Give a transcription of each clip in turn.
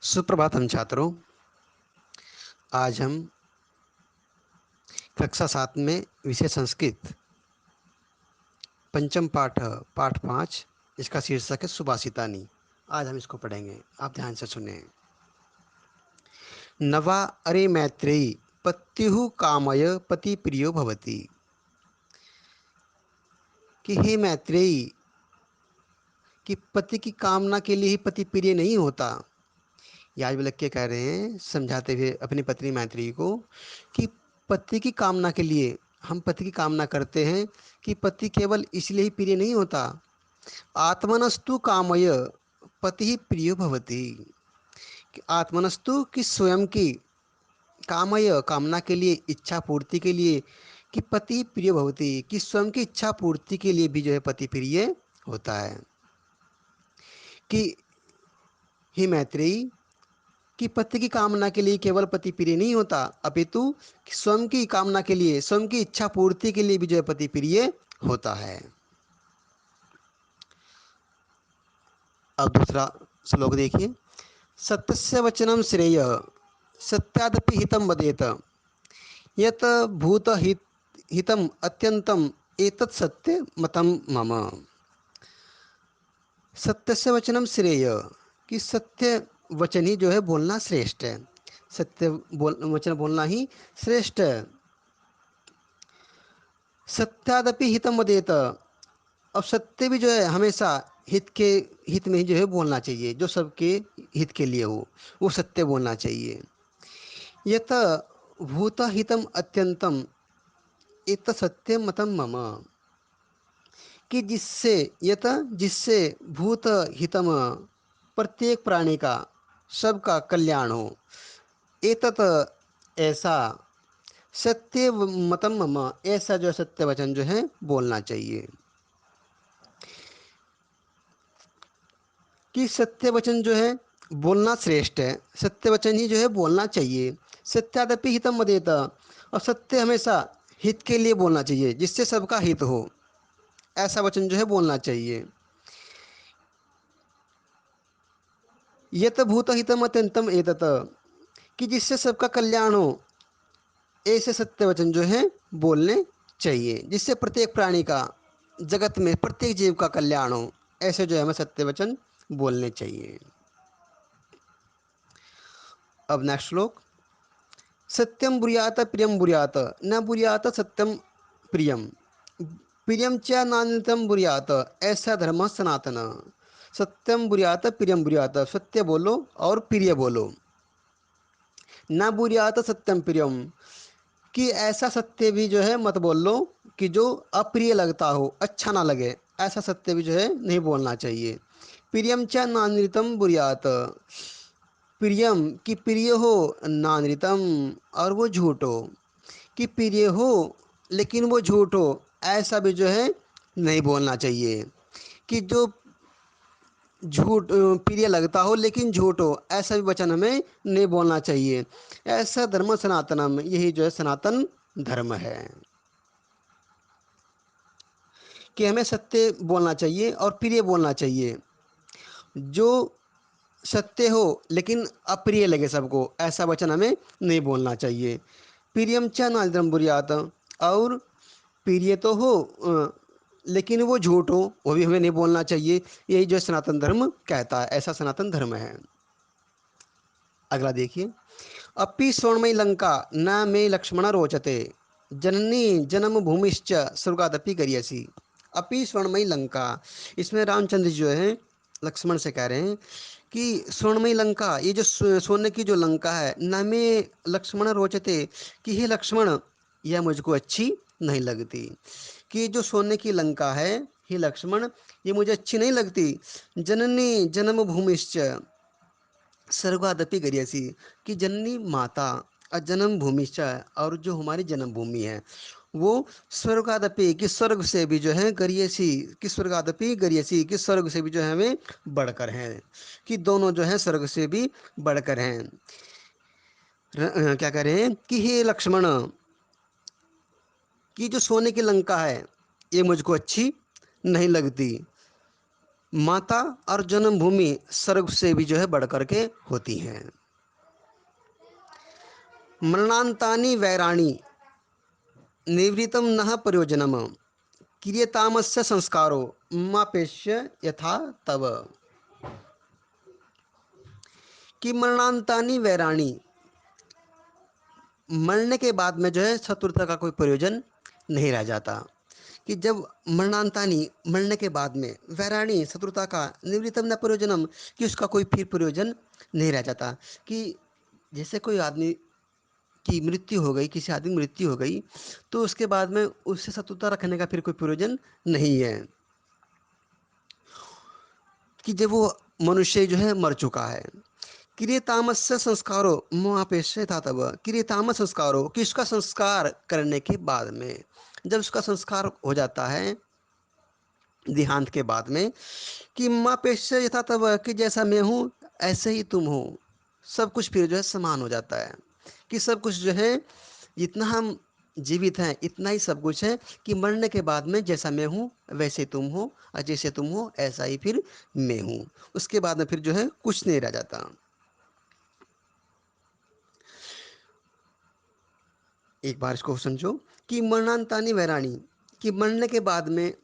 सुप्रभातम छात्रों। आज हम कक्षा 7 में विषय संस्कृत पंचम पाठ पाठ 5, इसका शीर्षक है सुभाषितानी। आज हम इसको पढ़ेंगे, आप ध्यान से सुने। नवा अरे मैत्रेयी पत्युः कामय पति प्रियो भवति। कि हे मैत्रेयी, कि पति की कामना के लिए ही पति प्रिय नहीं होता। याज्ञवल्क्य कह रहे हैं, समझाते हुए अपनी पत्नी मैत्रेयी को, कि पति की कामना के लिए हम पति की कामना करते हैं कि पति केवल इसलिए ही प्रिय नहीं होता। आत्मनस्तु कामय पति ही प्रिय भवति। आत्मनस्तु कि स्वयं की, कामय कामना के लिए, इच्छा पूर्ति के लिए, कि पति प्रिय भवति कि स्वयं की इच्छा पूर्ति के लिए भी जो है पति प्रिय होता है। कि हे मैत्रेयी, कि पति की कामना के लिए केवल पति प्रिय नहीं होता, अपितु स्वयं की कामना के लिए, स्वयं की इच्छा पूर्ति के लिए भी जो है पति प्रिय होता है। अब दूसरा श्लोक देखिए। सत्यस्य वचनम श्रेय सत्यादपि हितम वदेत यत भूत हितम अत्यंतम एतत् सत्य मतम मम। सत्यस्य वचनम श्रेय, कि सत्य वचन ही जो है बोलना श्रेष्ठ है। वचन बोलना ही श्रेष्ठ है। सत्यादपि हितम वदेत, अब सत्य भी जो है हमेशा हित में ही जो है बोलना चाहिए, जो सबके हित के लिए हो वो सत्य बोलना चाहिए। यत भूत हितम अत्यंतम इत सत्य मतम मम, कि जिससे भूत हितम प्रत्येक प्राणी का, सबका कल्याण हो, एतत ऐसा, सत्य मतम मम ऐसा जो सत्य वचन जो है बोलना चाहिए। कि सत्य वचन जो है बोलना श्रेष्ठ है, सत्य वचन ही जो है बोलना चाहिए। सत्यादपि हितम वदेत, और सत्य हमेशा हित के लिए बोलना चाहिए, जिससे सबका हित हो, ऐसा वचन जो है बोलना चाहिए। यत भूत हितम अत्यंतम एतत, कि जिससे सबका कल्याण हो, ऐसे सत्य वचन जो है बोलने चाहिए, जिससे प्रत्येक प्राणी का, जगत में प्रत्येक जीव का कल्याण हो, ऐसे जो है हमें सत्य वचन बोलने चाहिए। अब नेक्स्ट श्लोक। सत्यम ब्रूयात प्रियम ब्रूयात न ब्रूयात सत्यम प्रियम प्रियम च नान्यतम ब्रूयात ऐसा धर्म सनातन। सत्यम ब्रूयात प्रियम ब्रूयात, सत्य बोलो और प्रिय बोलो। न ब्रूयात सत्यम प्रियम, कि ऐसा सत्य भी जो है मत बोल लो कि जो अप्रिय लगता हो, अच्छा ना लगे, ऐसा सत्य भी जो है नहीं बोलना चाहिए। प्रियम च नान्यतम ब्रूयात, प्रियम कि प्रिय हो, नानृतम और वो झूठ हो, कि प्रिय हो लेकिन वो झूठ हो, ऐसा भी जो है नहीं बोलना चाहिए। कि जो झूठ प्रिय लगता हो लेकिन झूठ हो, ऐसा भी वचन हमें नहीं बोलना चाहिए। ऐसा धर्म सनातनम, यही जो है सनातन धर्म है, कि हमें सत्य बोलना चाहिए और प्रिय बोलना चाहिए। जो सत्य हो लेकिन अप्रिय लगे सबको, ऐसा वचन हमें नहीं बोलना चाहिए। प्रियम च नादिदम बुरियात, और प्रिय तो हो लेकिन वो झूठ हो, वो भी हमें नहीं बोलना चाहिए। यही जो सनातन धर्म कहता है, ऐसा सनातन धर्म है। अगला देखिए। अपि स्वर्णमयी लंका न मे लक्ष्मण रोचते जननी जन्म भूमिश्च स्वर्गादपि गरियसी। अपि स्वर्णमयी लंका, इसमें रामचंद्र जी जो है लक्ष्मण से कह रहे हैं कि स्वर्णमयी लंका, ये जो सोने की जो लंका है, न में लक्ष्मण रोचते, कि हे लक्ष्मण यह मुझको अच्छी नहीं लगती। कि जो सोने की लंका है, हे लक्ष्मण ये मुझे अच्छी नहीं लगती। जननी जन्म भूमिश्च स्वर्गादपि गरियसी, कि जननी माता और जन्म भूमि, और जो हमारी जन्मभूमि है वो स्वर्गादपि, कि स्वर्ग से भी जो है गरियसी, कि स्वर्गादपि गरियसी, कि स्वर्ग से भी जो है हमें बढ़कर हैं, कि दोनों जो है स्वर्ग से भी बढ़कर हैं। क्या कह रहे हैं कि हे लक्ष्मण, कि जो सोने की लंका है ये मुझको अच्छी नहीं लगती। माता और जन्मभूमि स्वर्ग से भी जो है बढ़ कर के होती हैं। मरणांतानि वैराणी निवृत्तम नः प्रयोजनम क्रियतामस्य संस्कारो मापेश्य यथा तव। कि मरणांतानि वैराणी, मरने के बाद में जो है शत्रुता का कोई प्रयोजन नहीं रह जाता। कि जब मरणांतानी, मरने के बाद में, वैराणी शत्रुता का, निवृत्तम न प्रयोजनम, कि उसका कोई फिर प्रयोजन नहीं रह जाता। कि जैसे कोई आदमी की मृत्यु हो गई, किसी आदमी की मृत्यु हो गई, तो उसके बाद में उससे शत्रुता रखने का फिर कोई प्रयोजन नहीं है। कि जब वो मनुष्य जो है मर चुका है। क्रियतामस्य संस्कारो मोहापेश था तब, क्रियतामस संस्कारो, कि उसका संस्कार करने के बाद में, जब उसका संस्कार हो जाता है देहांत के बाद में, कि माँ पेश यथा तब, कि जैसा मैं हूँ ऐसे ही तुम हो। सब कुछ फिर जो है समान हो जाता है। कि सब कुछ जो है, जितना हम जीवित हैं इतना ही सब कुछ है। कि मरने के बाद में जैसा मैं हूँ वैसे तुम हो, और जैसे तुम हो ऐसा ही फिर मैं हूँ। उसके बाद में फिर जो है कुछ नहीं रह जाता। एक बार इसको समझो। कि मरणांतानी वैराणी, कि मरने के बाद में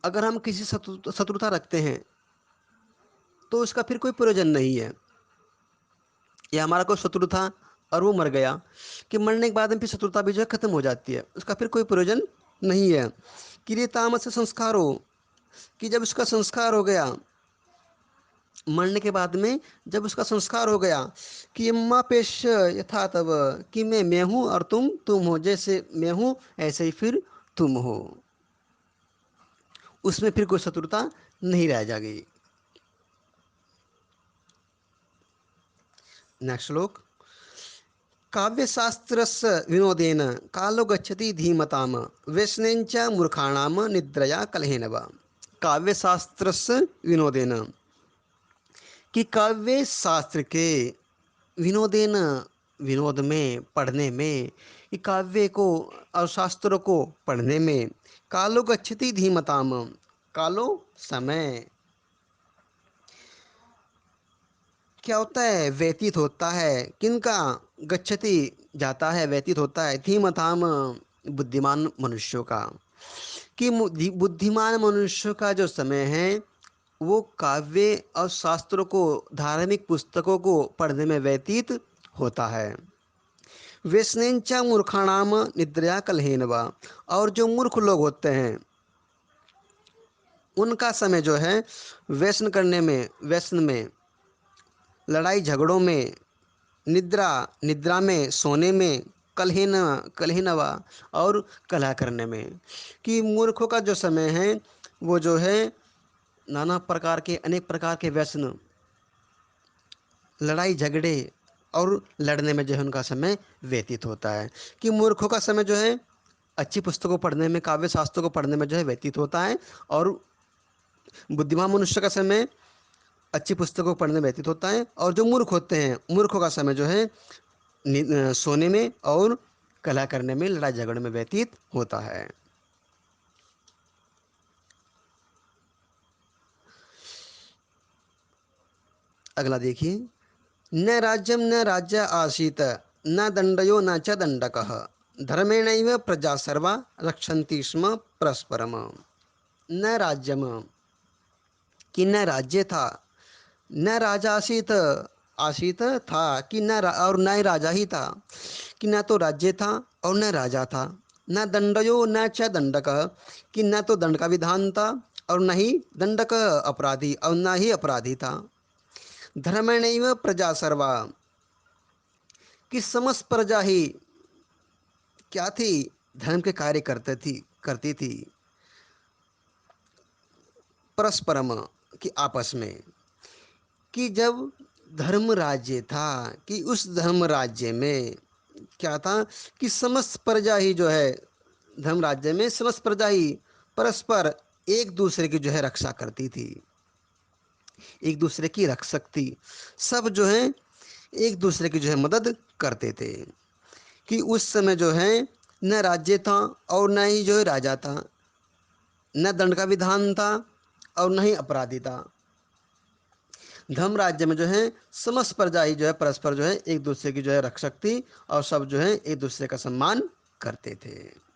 अगर हम किसी शत्रुता रखते हैं तो उसका फिर कोई प्रयोजन नहीं है। या हमारा कोई शत्रु था और वो मर गया, कि मरने के बाद में फिर शत्रुता भी जो है खत्म हो जाती है, उसका फिर कोई प्रयोजन नहीं है। क्रियताम से संस्कार हो, कि जब उसका संस्कार हो गया, मरने के बाद में जब उसका संस्कार हो गया, कि अम्मा पेश यथा तब, कि मैं हूँ और तुम हो, जैसे मैं हूँ ऐसे ही फिर तुम हो। उसमें फिर कोई शत्रुता नहीं रह जाएगी। नेक्स्ट श्लोक। काव्यशास्त्रस्य विनोदेन कालो गच्छति धीमताम व्यसनेन च मूर्खाणाम निद्रया कलहेन वा। काव्यशास्त्रस्य विनोदेन, कि काव्य शास्त्र के विनोदेन, विनोद में, पढ़ने में, कि काव्य को और शास्त्रों को पढ़ने में, कालो गच्छति धीमताम, कालो समय क्या होता है, व्यतीत होता है। किनका, गच्छति जाता है, व्यतीत होता है, धीमताम बुद्धिमान मनुष्यों का। कि बुद्धिमान मनुष्यों का जो समय है वो काव्य और शास्त्रों को, धार्मिक पुस्तकों को पढ़ने में व्यतीत होता है। व्यसनेंचा मूर्खाणाम निद्रया कलहेन वा, और जो मूर्ख लोग होते हैं उनका समय जो है व्यसन करने में, व्यसन में, लड़ाई झगड़ों में, निद्रा निद्रा में, सोने में, कलहीन कलहीनवा, और कलह करने में। कि मूर्खों का जो समय है वो जो है नाना प्रकार के, अनेक प्रकार के व्यसन, लड़ाई झगड़े और लड़ने में जो है उनका समय व्यतीत होता है। कि मूर्खों का समय जो है अच्छी पुस्तकों पढ़ने में, काव्य शास्त्रों को पढ़ने में जो है व्यतीत होता है, और बुद्धिमान मनुष्य का समय अच्छी पुस्तकों को पढ़ने में व्यतीत होता है। और जो मूर्ख होते हैं, मूर्खों का समय जो है सोने में और कलह करने में, लड़ाई झगड़े में व्यतीत होता है। अगला देखिए। न राज्यम न राज्य आसीत न दंडयो न च दंडकः धर्मेणैव प्रजा सर्वा रक्षन्ति स्म परस्परम। न राज्यम, कि न राज्य था, न राजा आसीत, आसीत था, कि और न ही राजा ही था। कि न तो राज्य था और न राजा था। न दंडयो न च दंडक, कि न तो दंड का विधान था और न ही दंडक अपराधी, और न ही अपराधी था। धर्मेणैव प्रजा सर्वा, कि समस्त प्रजा ही क्या थी, धर्म के कार्य करती थी। परस्परम, कि आपस में। कि जब धर्म राज्य था, कि उस धर्म राज्य में क्या था, कि समस्त प्रजा ही जो है, धर्म राज्य में समस्त प्रजा ही परस्पर एक दूसरे की जो है रक्षा करती थी, एक दूसरे की रक्षक थी। सब जो है एक दूसरे की जो है मदद करते थे। कि उस समय जो है न राज्य था और न ही जो है राजा था, न दंड का विधान था और न ही अपराधिता। धर्म राज्य में जो है समस्त प्रजा ही जो है परस्पर जो है एक दूसरे की जो है रक्षक थी और सब जो है एक दूसरे का सम्मान करते थे।